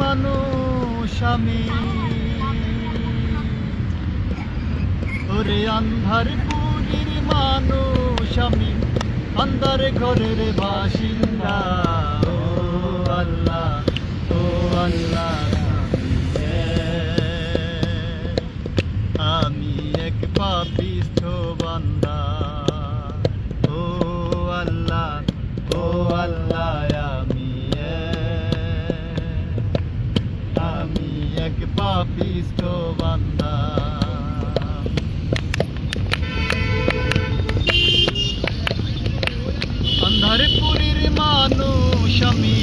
মানুষ আমি, ওরে আন্ধার পুরীর মানুষ আমি, আন্ধার ঘরের বাসিন্দা। ও আল্লাহ, ও আল্লাহ, আমি এক পাপিষ্ঠ বান্দা। ও আল্লাহ, ও আল্লাহ, আমি এক পাপিষ্ঠ বান্দা। আন্ধারপুরীর মানুষ আমি,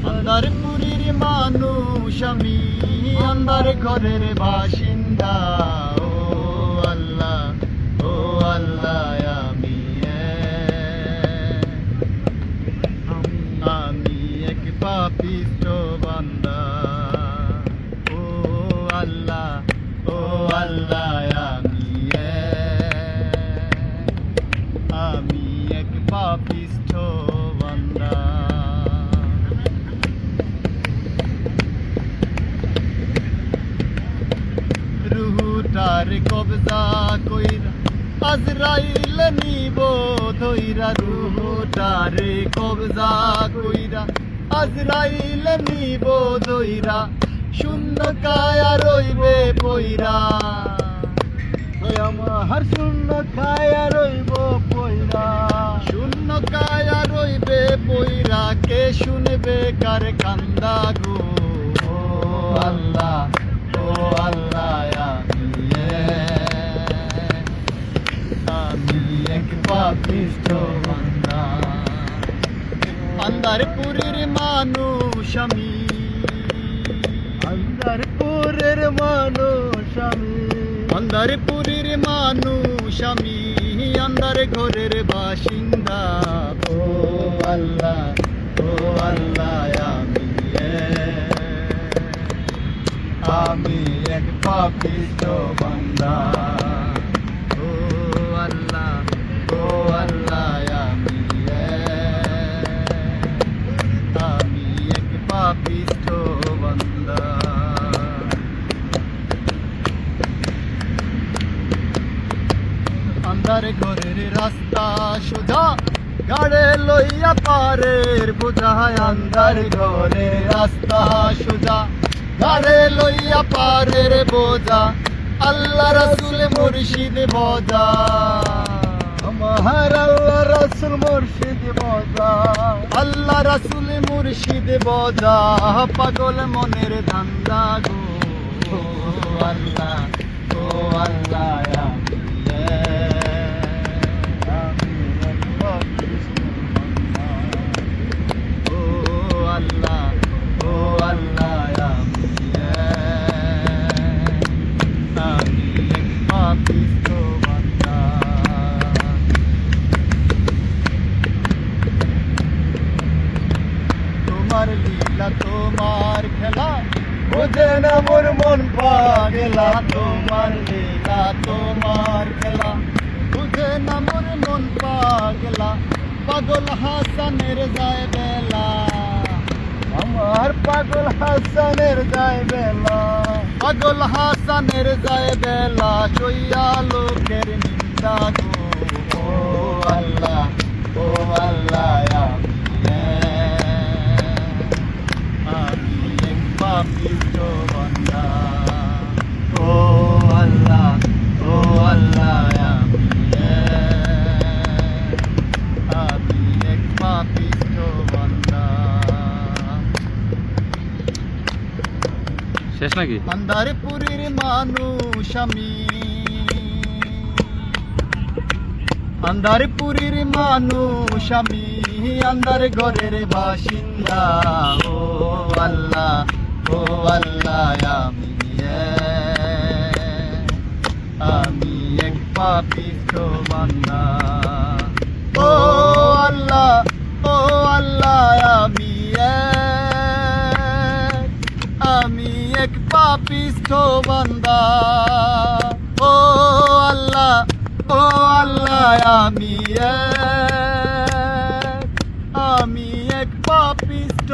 আন্ধারপুরীর মানুষ আমি, আন্ধার ঘরের বাসিন্দা। ও আল্লাহ, ও আল্লাহ, আমি এক পাপিষ্ঠ বান্দা। ও আল্লাহ, ও আল্লাহ, আমি এক পাপিষ্ঠ বান্দা। রুহুটার কবজা কইরা আজরাইল নিব ধইরা, রুহুটার কবজা কইরা আজরাইল নিব ধইরা, শূন্য কায়া রইবে পইরা। আমার শূন্য কায়া রইব পইরা, শূন্য কায়া রইবে পইরা, কে শুনবে কার কান্দা গো। ও আল্লাহ, ও আল্লাহ, আমি এক পাপিষ্ঠ বান্দা। আন্ধারপুরের মানুষ আমি, আন্ধারপুরের মানুষ আমি, আন্ধারপুরের মানুষ আমি, আন্ধার ঘরের বাসিন্দা। ও আল্লাহ, ও আল্লাহ, আমি এক পাপিষ্ঠ বান্দা। ও আল্লাহ, ও আল্লাহ, আমি এক পাপিষ্ঠ বান্দা। আন্ধার ঘরের রাস্তা সোজা, গাড়ে লইয়া পারের বোঝা। আন্ধার ঘরের রাস্তা সোজা, গাড়ে লইয়া পারের বোঝা, আল্লাহ রাসূল মুর্শিদ বোঝা। আমার আল্লাহ রাসূল মুর্শিদ বোঝা, আল্লাহ রাসূল মুর্শিদ বোঝা, পাগল মনের ধান্দা গো। ও আল্লাহ, ও আল্লাহ, তোমার লীলা তোমার খেলা বোঝে না মোর মন পাগলা। তোমার লীলা তোমার খেলা বুঝে না মোর মন পাগলা, পাগল হাসানের যায় বেলা। আমার পাগল হাসানের যায় বেলা, পাগল হাসানের যায় বেলা, চইয়া লোকের নিন্দা গো। ও আল্লাহ, ও আল্লাহ, আমি এক পাপিষ্ঠ বান্দা। ও আল্লাহ, ও আল্লাহ, আমি এক পাপিষ্ঠ বান্দা। শেষ নাকি? আন্ধারপুরের মানুষ আমি, আন্ধারপুরের মানুষ আমি, আন্ধার ঘরের বাসিন্দা। ও আল্লাহ, ও আল্লাহ, আমি এক পাপিষ্ঠ বান্দা। ও আল্লাহ, ও আল্লাহ, আমি এক পাপিষ্ঠ বান্দা। ও আল্লাহ, ও আল্লাহ, আমি এক পাপিষ্ঠ